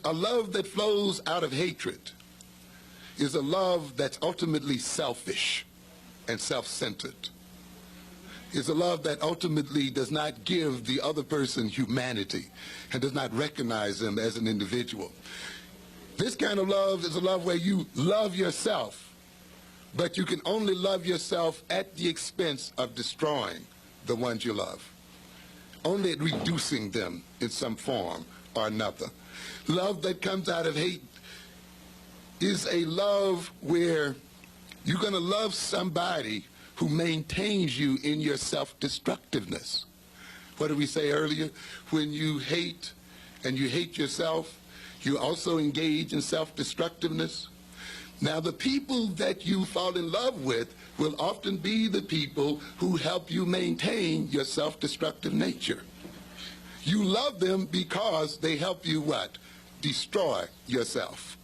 a love that flows out of hatred is a love that's ultimately selfish and self-centered. It's a love that ultimately does not give the other person humanity and does not recognize them as an individual. This kind of love is a love where you love yourself, but you can only love yourself at the expense of destroying the ones you love, only at reducing them in some form or another. Love that comes out of hate is a love where you're going to love somebody who maintains you in your self-destructiveness. What did we say earlier? When you hate and you hate yourself, you also engage in self-destructiveness. Now, the people that you fall in love with will often be the people who help you maintain your self-destructive nature. You love them because they help you what? Destroy yourself.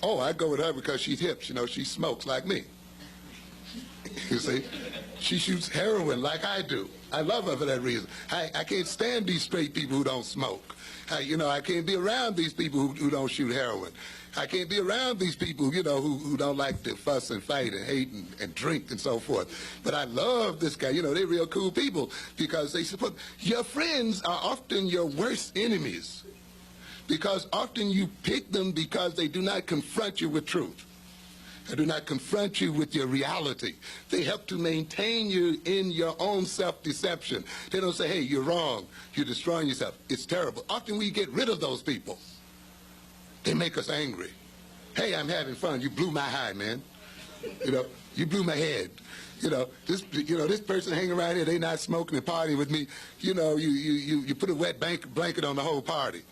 Oh, I go with her because she's hip. You know, she smokes like me. You see? She shoots heroin like I do. I love her for that reason. I can't stand these straight people who don't smoke. I can't be around these people who don't shoot heroin. I can't be around these people, who don't like to fuss and fight and hate and drink and so forth. But I love this guy. They're real cool people because they support. Your friends are often your worst enemies because often you pick them because they do not confront you with truth. They do not confront you with your reality. They help to maintain you in your own self-deception. They don't say, hey, you're wrong. You're destroying yourself. It's terrible. Often we get rid of those people. They make us angry. Hey, I'm having fun. You blew my high, man. You blew my head. This person hanging around here, they not smoking and partying with me. You put a wet blanket on the whole party.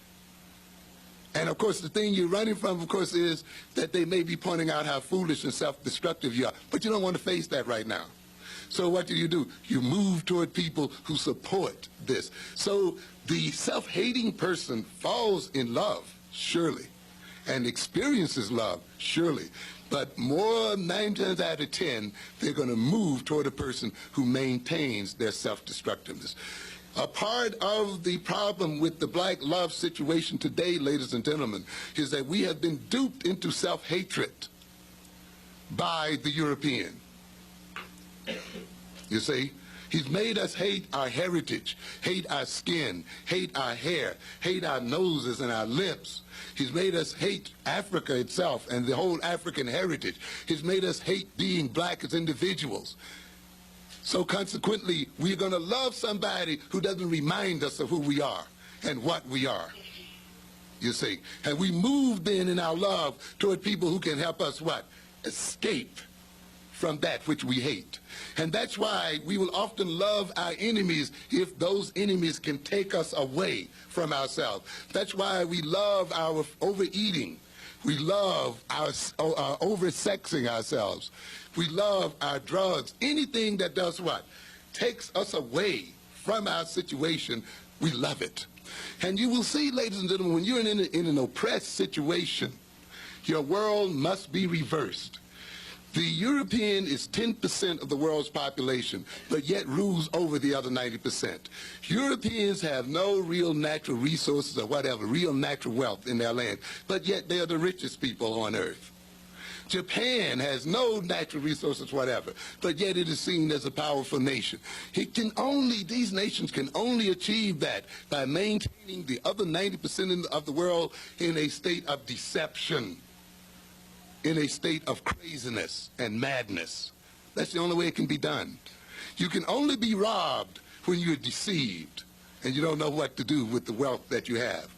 And, of course, the thing you're running from, of course, is that they may be pointing out how foolish and self-destructive you are. But you don't want to face that right now. So what do? You move toward people who support this. So the self-hating person falls in love, surely, and experiences love, surely. But 9 times out of 10, they're going to move toward a person who maintains their self-destructiveness. A part of the problem with the black love situation today, ladies and gentlemen, is that we have been duped into self-hatred by the European. You see? He's made us hate our heritage, hate our skin, hate our hair, hate our noses and our lips. He's made us hate Africa itself and the whole African heritage. He's made us hate being black as individuals. So consequently, we're going to love somebody who doesn't remind us of who we are and what we are, you see. And we move then in our love toward people who can help us what? Escape from that which we hate. And that's why we will often love our enemies if those enemies can take us away from ourselves. That's why we love our overeating. We love our over-sexing ourselves. We love our drugs. Anything that does what? Takes us away from our situation, we love it. And you will see, ladies and gentlemen, when you're in an oppressed situation, your world must be reversed. The European is 10% of the world's population, but yet rules over the other 90%. Europeans have no real natural resources or whatever, real natural wealth in their land, but yet they are the richest people on earth. Japan has no natural resources whatever, but yet it is seen as a powerful nation. These nations can only achieve that by maintaining the other 90% of the world in a state of deception, in a state of craziness and madness. That's the only way it can be done. You can only be robbed when you're deceived and you don't know what to do with the wealth that you have.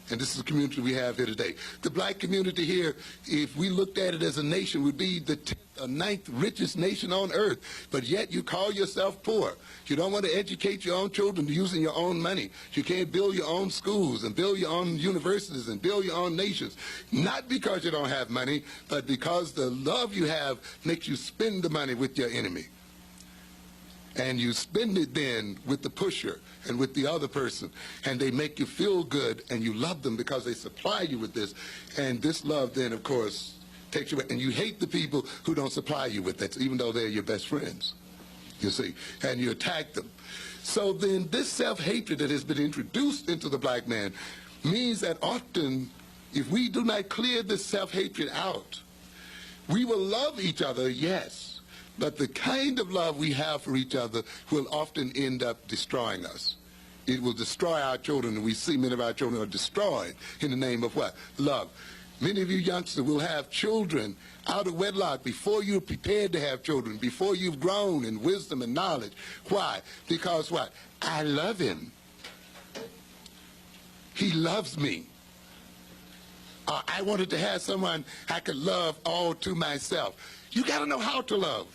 And this is the community we have here today. The black community here, if we looked at it as a nation, would be the 10th or 9th richest nation on earth, but yet you call yourself poor. You don't want to educate your own children using your own money. You can't build your own schools and build your own universities and build your own nations. Not because you don't have money, but because the love you have makes you spend the money with your enemy. And you spend it then with the pusher and with the other person, and they make you feel good, and you love them because they supply you with this. And this love then, of course, takes you away. And you hate the people who don't supply you with that, even though they're your best friends, you see, and you attack them. So then this self-hatred that has been introduced into the black man means that often if we do not clear this self-hatred out, we will love each other, yes, but the kind of love we have for each other will often end up destroying us. It will destroy our children, and we see many of our children are destroyed in the name of what? Love. Many of you youngsters will have children out of wedlock before you're prepared to have children, before you've grown in wisdom and knowledge. Why? Because what? I love him. He loves me. I wanted to have someone I could love all to myself. You got to know how to love.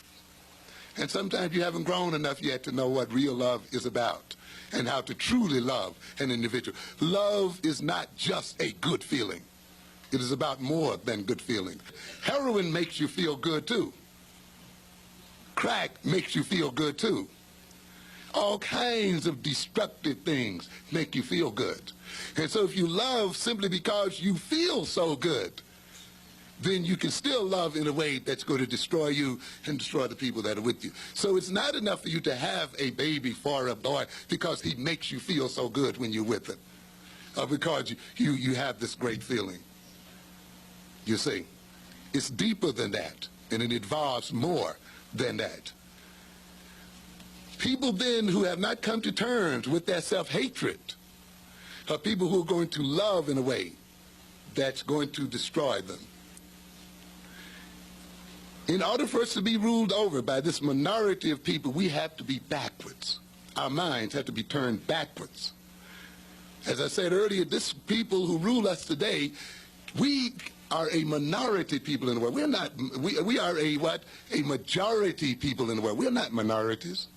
And sometimes you haven't grown enough yet to know what real love is about and how to truly love an individual. Love is not just a good feeling. It is about more than good feeling. Heroin makes you feel good too. Crack makes you feel good too. All kinds of destructive things make you feel good. And so if you love simply because you feel so good, then you can still love in a way that's going to destroy you and destroy the people that are with you. So it's not enough for you to have a baby for a boy because he makes you feel so good when you're with him, or because you have this great feeling. You see, it's deeper than that, and it involves more than that. People then who have not come to terms with their self-hatred are people who are going to love in a way that's going to destroy them. In order for us to be ruled over by this minority of people, we have to be backwards. Our minds have to be turned backwards. As I said earlier, this people who rule us today, we are a minority people in the world. We're not, we are a what? A majority people in the world. We're not minorities.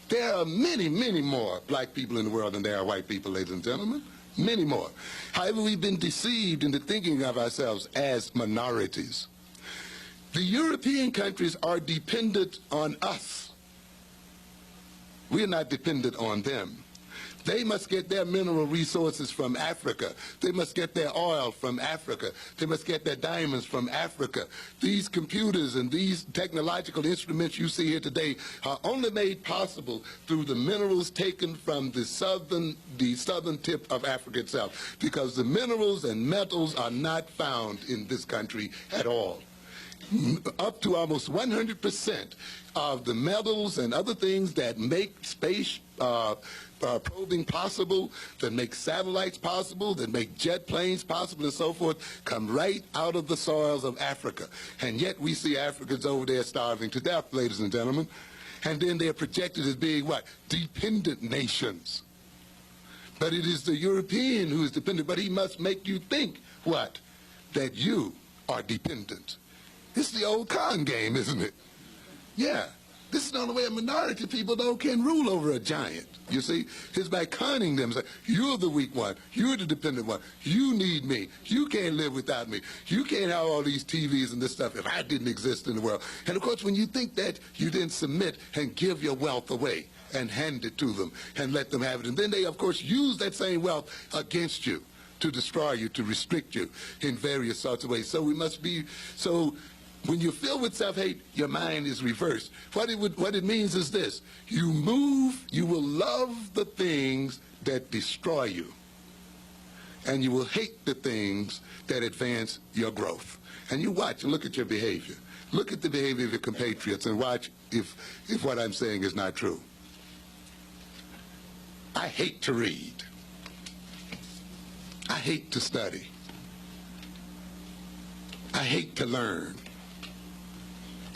There are many, many more black people in the world than there are white people, ladies and gentlemen. Many more. However, we've been deceived into thinking of ourselves as minorities. The European countries are dependent on us. We're not dependent on them. They must get their mineral resources from Africa. They must get their oil from Africa. They must get their diamonds from Africa. These computers and these technological instruments you see here today are only made possible through the minerals taken from the southern tip of Africa itself, because the minerals and metals are not found in this country at all. Up to almost 100% of the metals and other things that make space probing possible, that make satellites possible, that make jet planes possible and so forth, come right out of the soils of Africa. And yet we see Africans over there starving to death, ladies and gentlemen. And then they're projected as being what? Dependent nations. But it is the European who is dependent, but he must make you think what? That you are dependent. It's the old con game, isn't it? Yeah. This is the only way a minority of people, though, can rule over a giant. You see? It's by conning them. It's like, you're the weak one. You're the dependent one. You need me. You can't live without me. You can't have all these TVs and this stuff if I didn't exist in the world. And, of course, when you think that, you then submit and give your wealth away and hand it to them and let them have it. And then they, of course, use that same wealth against you to destroy you, to restrict you in various sorts of ways. So we must be so... When you're filled with self-hate, your mind is reversed. What it means is this: you will love the things that destroy you, and you will hate the things that advance your growth. And you watch and look at your behavior. Look at the behavior of your compatriots and watch if what I'm saying is not true. I hate to read. I hate to study. I hate to learn.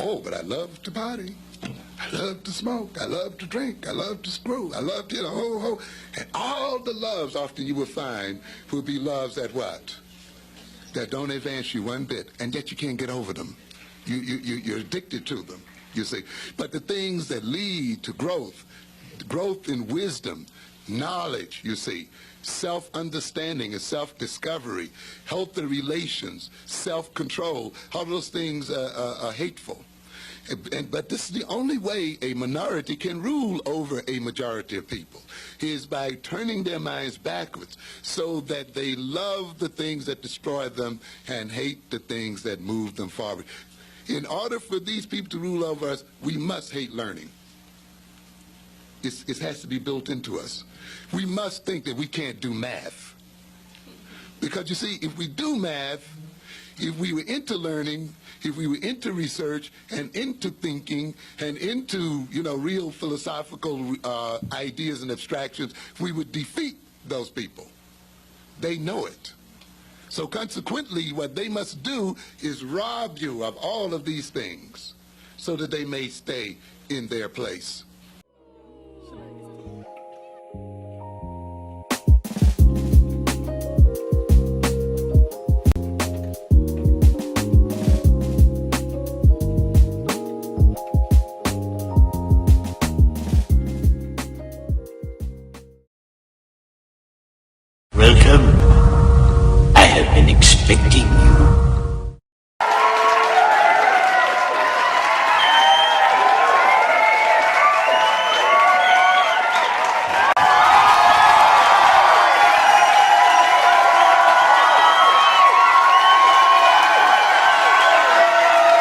Oh, but I love to party. I love to smoke. I love to drink. I love to screw. I love to, ho. And all the loves often you will find will be loves that what? That don't advance you one bit, and yet you can't get over them. You're addicted to them, you see. But the things that lead to growth in wisdom, knowledge, you see, self-understanding and self-discovery, healthy relations, self-control, all those things are hateful. But this is the only way a minority can rule over a majority of people, is by turning their minds backwards so that they love the things that destroy them and hate the things that move them forward. In order for these people to rule over us, we must hate learning. It has to be built into us. We must think that we can't do math. Because you see, if we do math, if we were into learning, if we were into research and into thinking and into, real philosophical ideas and abstractions, we would defeat those people. They know it. So consequently, what they must do is rob you of all of these things so that they may stay in their place. Welcome. I have been expecting you.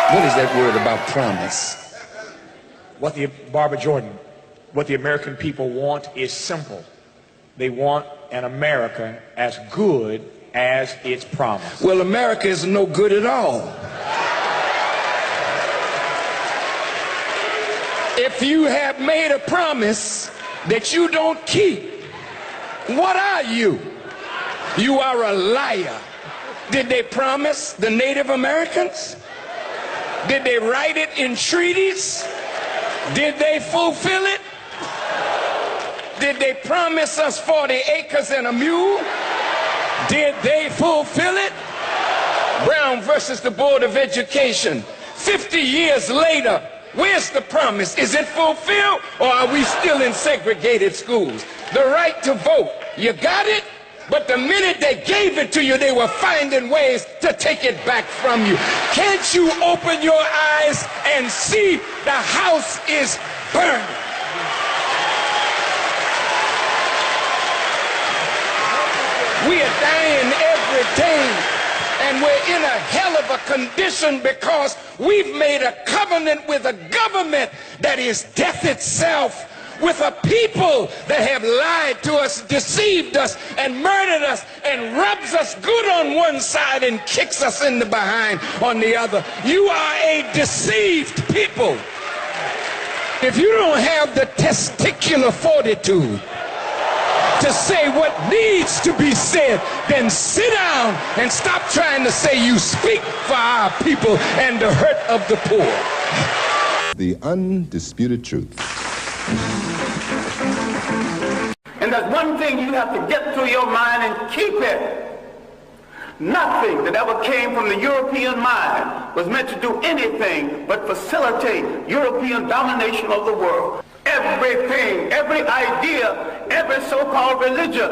What is that word about promise? Barbara Jordan, what the American people want is simple. They want an America as good as its promise. Well, America is no good at all. If you have made a promise that you don't keep, what are you? You are a liar. Did they promise the Native Americans? Did they write it in treaties? Did they fulfill it? Did they promise us 40 acres and a mule? Did they fulfill it? Brown versus the Board of Education. 50 years later, where's the promise? Is it fulfilled, or are we still in segregated schools? The right to vote, you got it? But the minute they gave it to you, they were finding ways to take it back from you. Can't you open your eyes and see the house is burning? We are dying every day, and we're in a hell of a condition because we've made a covenant with a government that is death itself, with a people that have lied to us, deceived us, and murdered us, and rubs us good on one side and kicks us in the behind on the other. You are a deceived people. If you don't have the testicular fortitude to say what needs to be said, then sit down and stop trying to say you speak for our people and the hurt of the poor. The undisputed truth. And there's one thing you have to get through your mind and keep it. Nothing that ever came from the European mind was meant to do anything but facilitate European domination of the world. Everything, every idea, every so-called religion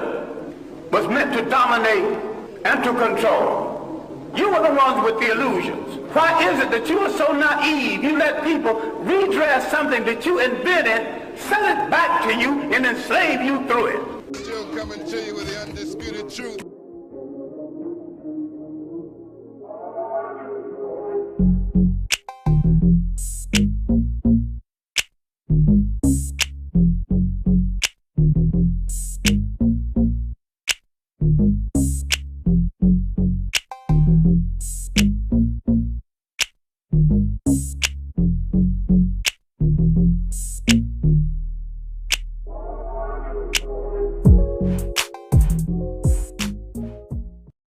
was meant to dominate and to control. You were the ones with the illusions. Why is it that you are so naive? You let people redress something that you invented, sell it back to you, and enslave you through it. Still coming to you with the undisputed truth.